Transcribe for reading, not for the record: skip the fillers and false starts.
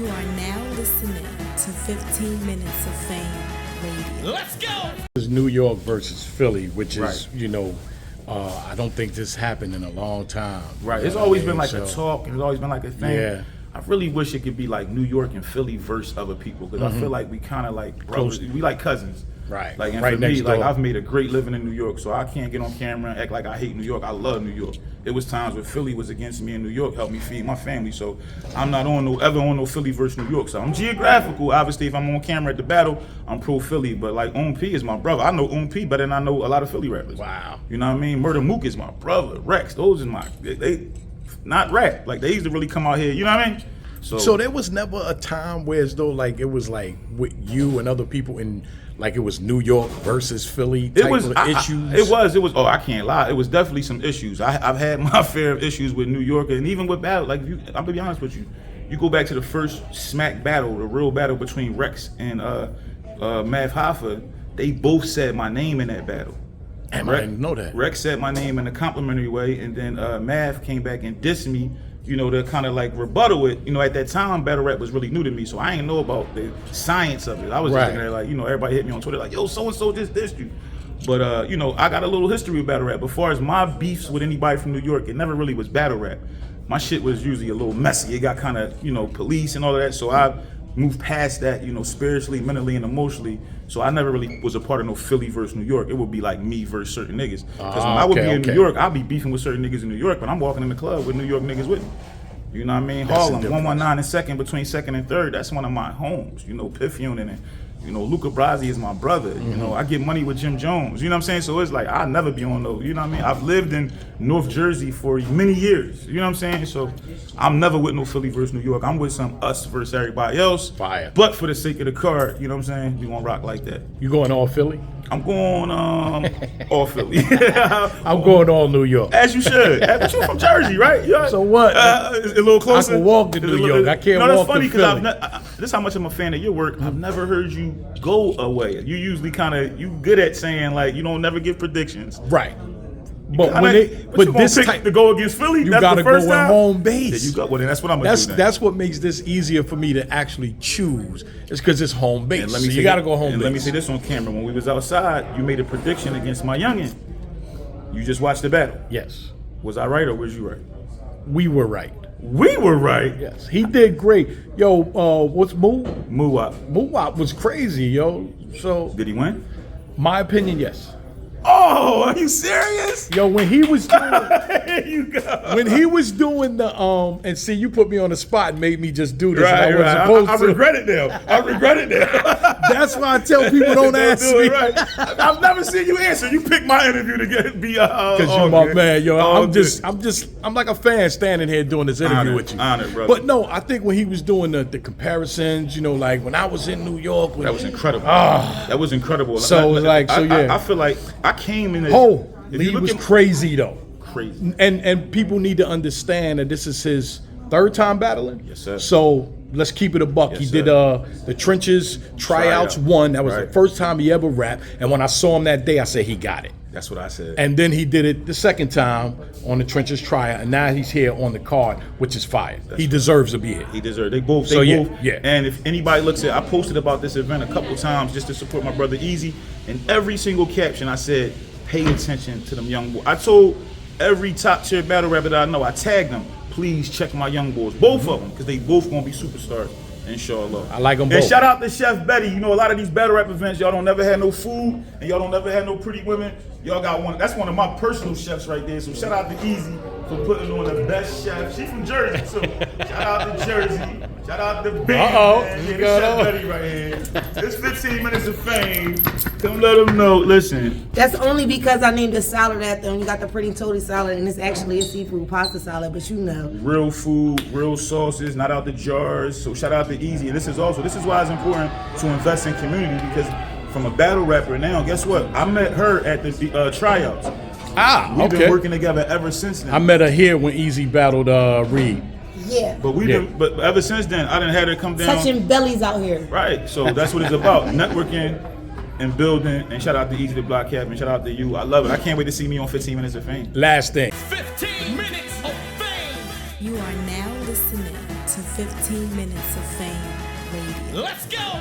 You are now listening to 15 Minutes of Fame Radio. Let's go! It's New York versus Philly, which is, Right. I don't think this happened in a long time. Right. You It's know always what I been mean? like a talk. It's always been like a thing. Yeah. I really wish it could be like New York and Philly versus other people because I feel like we kind of like brothers. Close. We like cousins. Right. Like, and Right for me, next like door. I've made a great living in New York, so I can't get on camera and act like I hate New York. I love New York. It was times where Philly was against me and New York helped me feed my family. So I'm not ever on no Philly versus New York. So I'm geographical. Obviously, if I'm on camera at the battle, I'm pro Philly. But like P is my brother. I know P better than I know a lot of Philly rappers. Wow. You know what I mean? Murder Mook is my brother. Rex, those are they not rap. Like they used to really come out here. You know what I mean? So there was never a time where as though like it was like with you and other people in like it was New York versus Philly type of issues. It was. Oh, I can't lie. It was definitely some issues. I've had my fair of issues with New York and even with battle. Like I'm gonna be honest with you. You go back to the first smack battle, the real battle between Rex and Mav Hoffa. They both said my name in that battle. Damn, I didn't know that. Rex said my name in a complimentary way, and then Mav came back and dissed me. To kind of like rebuttal it. At that time, battle rap was really new to me, so I ain't know about the science of it. I was just thinking that, like, everybody hit me on Twitter like, yo, so-and-so just dissed you. But, I got a little history with battle rap. But as far as my beefs with anybody from New York, it never really was battle rap. My shit was usually a little messy. It got kind of, police and all of that, so I moved past that, spiritually, mentally, and emotionally. So I never really was a part of no Philly versus New York. It would be like me versus certain niggas. Because when I would be in New York, I'd be beefing with certain niggas in New York, but I'm walking in the club with New York niggas with me. You know what I mean? That's Harlem, 119 and 2nd, between 2nd and 3rd, that's one of my homes. Piff Union and, Luca Brasi is my brother. I get money with Jim Jones. You know what I'm saying? So it's like, I'll never be on those. You know what I mean? I've lived in North Jersey for many years. You know what I'm saying? So I'm never with no Philly versus New York. I'm with some us versus everybody else. Fire. But for the sake of the card, you know what I'm saying? We gonna rock like that. You going all Philly? I'm going all Philly. I'm going all New York. As you should. But you from Jersey, right? Yeah. So what? A little closer. I can walk to New York. I can't that's walk funny to Philly. this is how much I'm a fan of your work. I've never heard you go away. You usually you good at saying like you don't never give predictions. Right. But you this pick type to go against Philly, you that's gotta the first go with time? home base. There you go. Well, then that's what I'm gonna do. Then. That's what makes this easier for me to actually choose. It's because it's home base. And So you got to go home and base. let me say this on camera. When we was outside, you made a prediction against my youngin. You just watched the battle. Yes, Was I right or was you right? we were right. We were right. Yes, he did great. Yo, what's Moo? Muwap. Moo was crazy, yo. So Did he win? my opinion, yes. Oh, are you serious? Yo, when he was doing, There you go. when he was doing the and see, you put me on the spot and made me just do this. and I Right. wasn't supposed I to. regret it now. I regret it now. That's why I tell people don't ask do me. it right. I've never seen you answer. You picked my interview to be Because you're my man, yo. I'm like a fan standing here doing this interview Honored, with you. honored, brother. But no, I think when he was doing the comparisons, like when I was in New York. That was incredible. That was incredible. So, I feel like I came in. Lee was crazy though. Crazy. And people need to understand that this is his third time battling. Yes, sir. So let's keep it a buck. Yes, He did sir. the Trenches tryouts Tryout. 1. That was Right. the first time he ever rapped. And when I saw him that day, I said he got it. That's what I said. And then he did it the second time on the Trenches tryout, and now he's here on the card, which is fire. He deserves to be here. He deserved. They both. So, yeah. And if anybody looks at, I posted about this event a couple times just to support my brother Easy. And every single caption, I said, "Pay attention to them young boys." I told every top tier battle rapper that I know, I tagged them. Please check my young boys, both of them, because they both gonna be superstars. Inshallah. I like 'em And both. shout out to Chef Betty. A lot of these battle rap events, y'all don't never have no food, and y'all don't never have no pretty women. Y'all got one. That's one of my personal chefs right there. So shout out to Easy for putting on the best chef. She from Jersey, so shout out to Jersey. Shout out to Ben. Uh-oh. Man. You Yeah, got Chef on. Betty right here. It's 15 minutes of fame. Come let them know. Listen. That's only because I named the salad after him. You got the pretty toti salad, and it's actually a seafood pasta salad, but Real food, real sauces, not out the jars. So shout out to Easy. And this is why it's important to invest in community, because from a battle rapper now, guess what? I met her at the tryouts. We've Okay. been working together ever since then. I met her here when Easy battled Reed. Yeah. But ever since then, I done had her come down. Touching bellies out here. Right. So that's what it's about. Networking and building. And shout out to Easy the Block Captain. Shout out to you. I love it. I can't wait to see me on 15 Minutes of Fame. Last thing. 15 minutes of fame. You are now listening to 15 minutes of fame radio. Let's go!